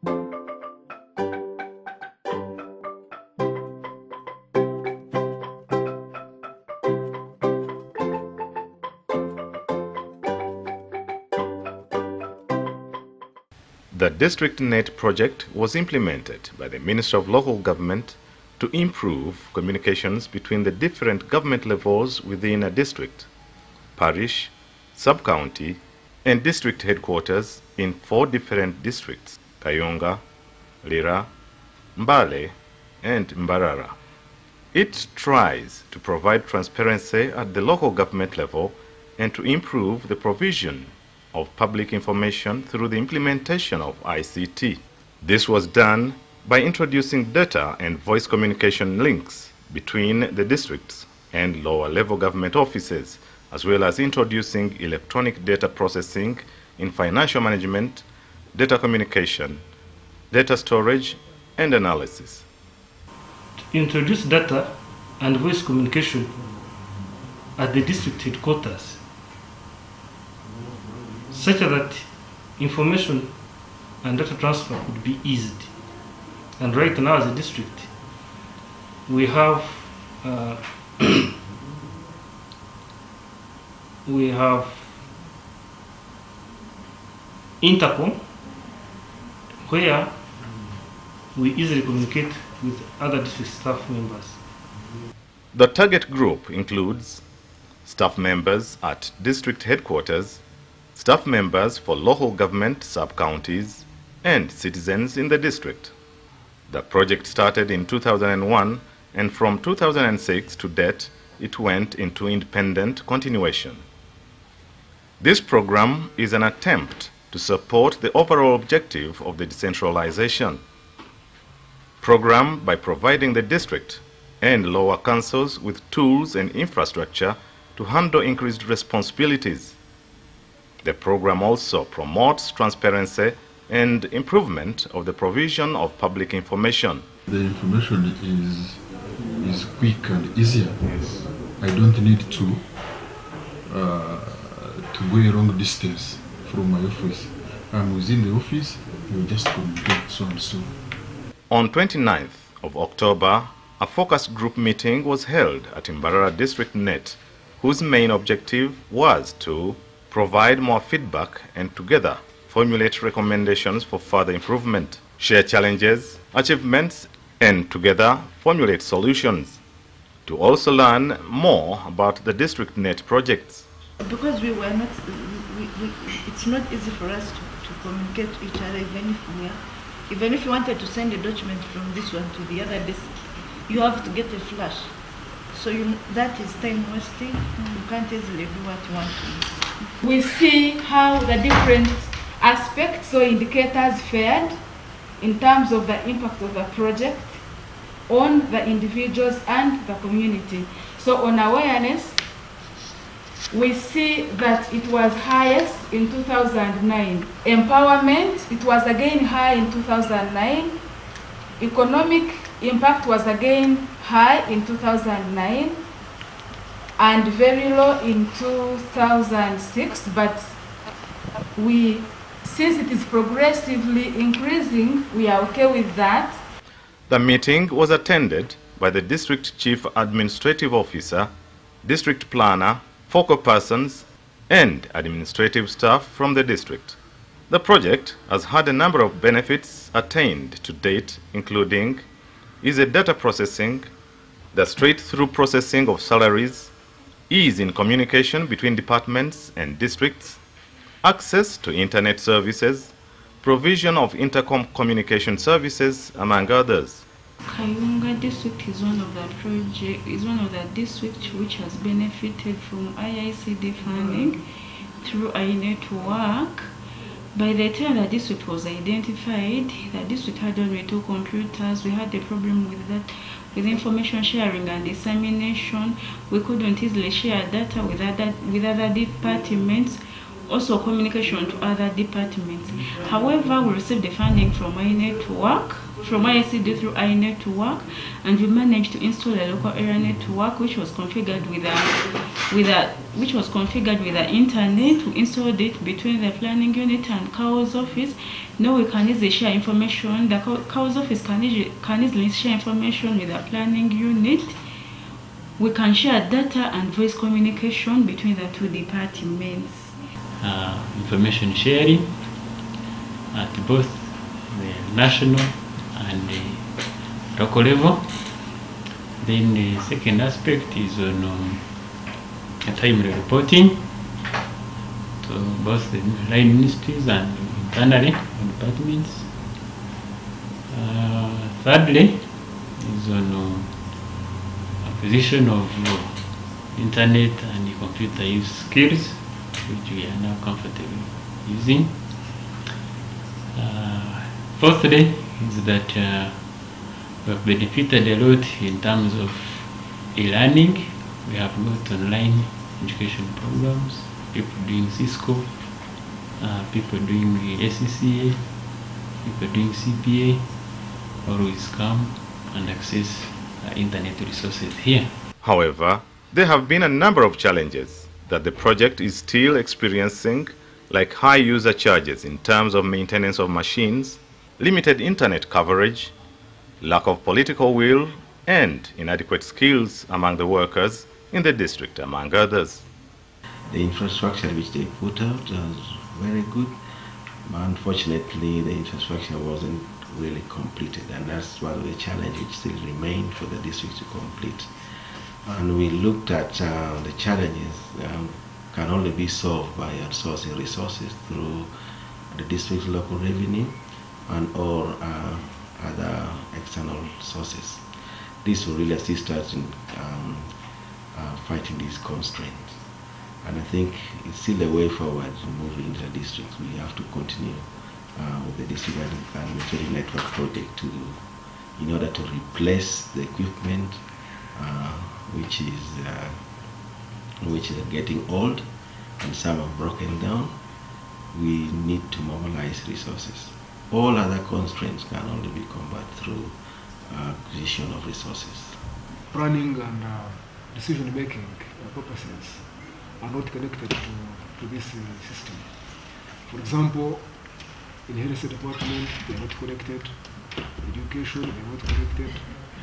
The DistrictNet project was implemented by the Ministry of Local Government to improve communications between the different government levels within a district, parish, sub-county, and district headquarters in 4 different districts: Kayunga, Lira, Mbale, and Mbarara. It tries to provide transparency at the local government level and to improve the provision of public information through the implementation of ICT. This was done by introducing data and voice communication links between the districts and lower level government offices, as well as introducing electronic data processing in financial management, data communication, data storage, and analysis. To introduce data and voice communication at the district headquarters, such that information and data transfer could be eased. And right now, as a district, we have intercom, where we easily communicate with other district staff members. The target group includes staff members at district headquarters, staff members for local government sub-counties, and citizens in the district. The project started in 2001, and from 2006 to date, it went into independent continuation. This program is an attempt to support the overall objective of the decentralization program by providing the district and lower councils with tools and infrastructure to handle increased responsibilities. The program also promotes transparency and improvement of the provision of public information. The information is quick and easier. I don't need to go a long distance from my office. I'm within the office, you just communicate so and so. On 29th of October, a focus group meeting was held at Mbarara DistrictNet, whose main objective was to provide more feedback and together formulate recommendations for further improvement, share challenges, achievements, and together formulate solutions. To also learn more about the DistrictNet projects. Because we were not, it's not easy for us to communicate to each other, even if you wanted to send a document from this one to the other desk, you have to get a flash. So that is time wasting. You can't easily do what you want to do. We see how the different aspects or indicators fared in terms of the impact of the project on the individuals and the community. So on awareness, we see that it was highest in 2009. Empowerment, it was again high in 2009. Economic impact was again high in 2009 and very low in 2006, but since it is progressively increasing, we are okay with that. The meeting was attended by the District Chief Administrative Officer, District Planner, focal persons, and administrative staff from the district. The project has had a number of benefits attained to date, including easy data processing, the straight-through processing of salaries, ease in communication between departments and districts, access to internet services, provision of intercom communication services, among others. Kayunga district is one of the districts which has benefited from IICD funding through iNetwork. By the time the district was identified, the district had only 2 computers. We had a problem with that, with information sharing and dissemination. We couldn't easily share data with other departments, also communication to other departments. However, we received the funding from iNetwork, from IICD through iNetwork, and we managed to install a local area network which was configured with which was configured with the internet. We installed it between the planning unit and CAO's office. Now we can easily share information. The CAO's office can easily share information with the planning unit. We can share data and voice communication between the two departments. Information sharing at both the national and the local level. Then the second aspect is on timely reporting to both the line ministries and internally departments. Thirdly is on acquisition of internet and computer use skills, which we are now comfortable using. Fourthly is that we have benefited a lot in terms of e-learning. We have got online education programs, people doing Cisco, people doing SCCA, people doing CPA, always come and access internet resources here. However, there have been a number of challenges that the project is still experiencing, like high user charges in terms of maintenance of machines, limited internet coverage, lack of political will, and inadequate skills among the workers in the district, among others. The infrastructure which they put out was very good. Unfortunately, the infrastructure wasn't really completed, and that's one of the challenges which still remain for the district to complete. And we looked at the challenges can only be solved by outsourcing resources through the district's local revenue and or other external sources. This will really assist us in fighting these constraints. And I think it's still a way forward to move into the district. We have to continue with the district administrative network project in order to replace the equipment which is getting old and some have broken down. We need to mobilize resources. All other constraints can only be combated through acquisition of resources. Planning and decision-making purposes are not connected to this system. For example, in health department, they are not connected. Education, they are not connected.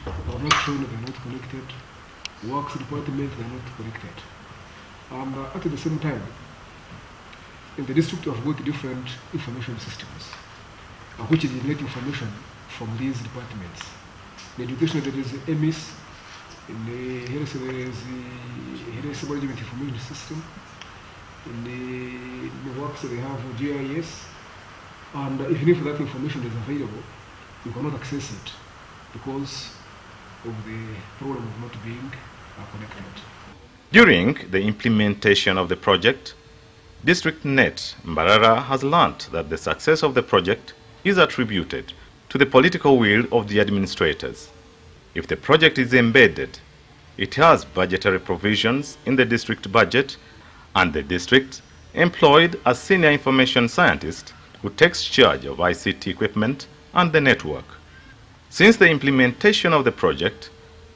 Production, they are not connected. Works department, they are not connected. And at the same time, in the district, we have got different information systems, which generate information from these departments. In education, there is EMIS. In the health, there is the health management information system. In the works, they have GIS. And even if that information is available, you cannot access it because of the problem of not being connected. During the implementation of the project, DistrictNet Mbarara has learnt that the success of the project is attributed to the political will of the administrators. If the project is embedded, it has budgetary provisions in the district budget, and the district employed a senior information scientist who takes charge of ICT equipment and the network. Since the implementation of the project,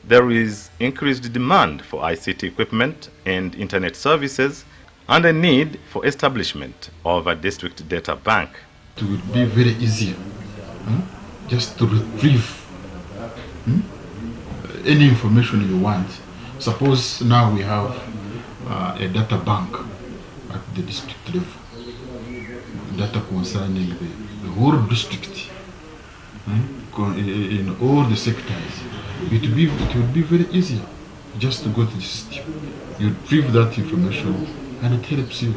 there is increased demand for ICT equipment and internet services and a need for establishment of a district data bank. It would be very easy just to retrieve any information you want. Suppose now we have a data bank at the district level, data concerning the whole district in all the sectors. It would be very easy just to go to the system. You retrieve that information and it helps you